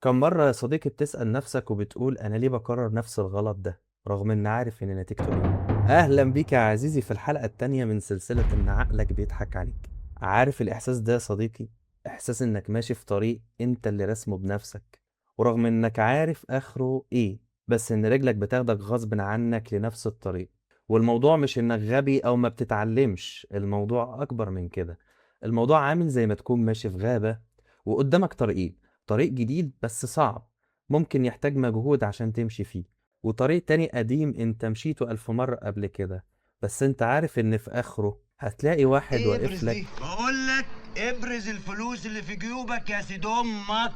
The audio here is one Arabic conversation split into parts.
كم مرة يا صديقي بتسأل نفسك وبتقول أنا ليه بكرر نفس الغلط ده رغم إن عارف إن نتيجته إيه؟ أهلا بيك يا عزيزي في الحلقة التانية من سلسلة إن عقلك بيضحك عليك. عارف الإحساس ده يا صديقي؟ إحساس إنك ماشي في طريق أنت اللي رسمه بنفسك، ورغم إنك عارف آخره إيه، بس إن رجلك بتاخدك غصب عنك لنفس الطريق. والموضوع مش إنك غبي أو ما بتتعلمش، الموضوع أكبر من كده. الموضوع عامل زي ما تكون ماشي في غابة وقدامك طريقين، طريق جديد بس صعب، ممكن يحتاج مجهود عشان تمشي فيه، وطريق تاني قديم انت مشيته 1000 مرة قبل كده، بس انت عارف ان في اخره هتلاقي واحد ايه واقف ابرز دي؟ لك. بقول لك ابرز الفلوس اللي في جيوبك يا سيد امك.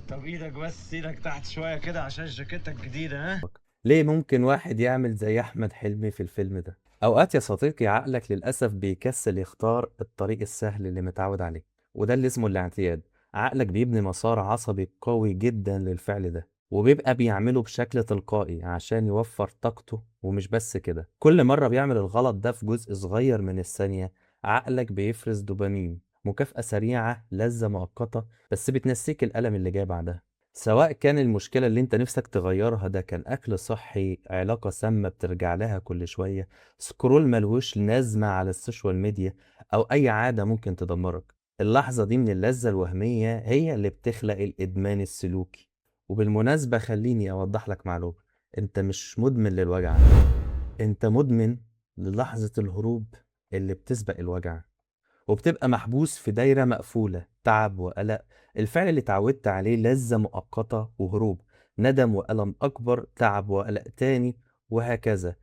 طب ايدك بس ايدك تحت شويه كده عشان جاكيتك جديده ها. ليه ممكن واحد يعمل زي احمد حلمي في الفيلم ده؟ اوقات يا صديقي عقلك للاسف بيكسل يختار الطريق السهل اللي متعود عليه، وده اللي اسمه الاعتياد. عقلك بيبني مسار عصبي قوي جدا للفعل ده، وبيبقى بيعمله بشكل تلقائي عشان يوفر طاقته. ومش بس كده، كل مرة بيعمل الغلط ده في جزء صغير من الثانية، عقلك بيفرز دوبامين، مكافأة سريعة، لذة مؤقتة بس بتنسيك الألم اللي جاي بعدها. سواء كان المشكلة اللي انت نفسك تغيرها ده كان أكل صحي، علاقة سامة بترجع لها كل شوية، سكرول ملهوش لازمة على السوشيال ميديا، أو أي عادة ممكن تدمرك، اللحظة دي من اللذة الوهمية هي اللي بتخلق الإدمان السلوكي. وبالمناسبة خليني أوضح لك معلومة، انت مش مدمن للوجع، انت مدمن للحظة الهروب اللي بتسبق الوجع، وبتبقى محبوس في دايرة مقفولة، تعب وقلق، الفعل اللي اتعودت عليه لذة مؤقتة وهروب، ندم وألم أكبر، تعب وقلق تاني، وهكذا،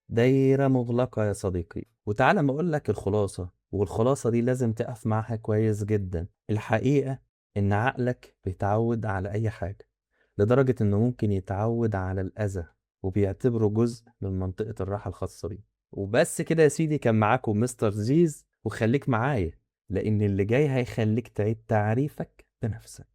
دايرة مغلقة يا صديقي. وتعالى ما أقول لك الخلاصة، والخلاصة دي لازم تقف معاها كويس جدا. الحقيقة إن عقلك بيتعود على أي حاجة، لدرجة إنه ممكن يتعود على الأذى، وبيعتبره جزء من منطقة الراحة الخاصة بيه. وبس كده يا سيدي، كان معاكم مستر زيز، وخليك معايا لأن اللي جاي هيخليك تعيد تعريفك بنفسك.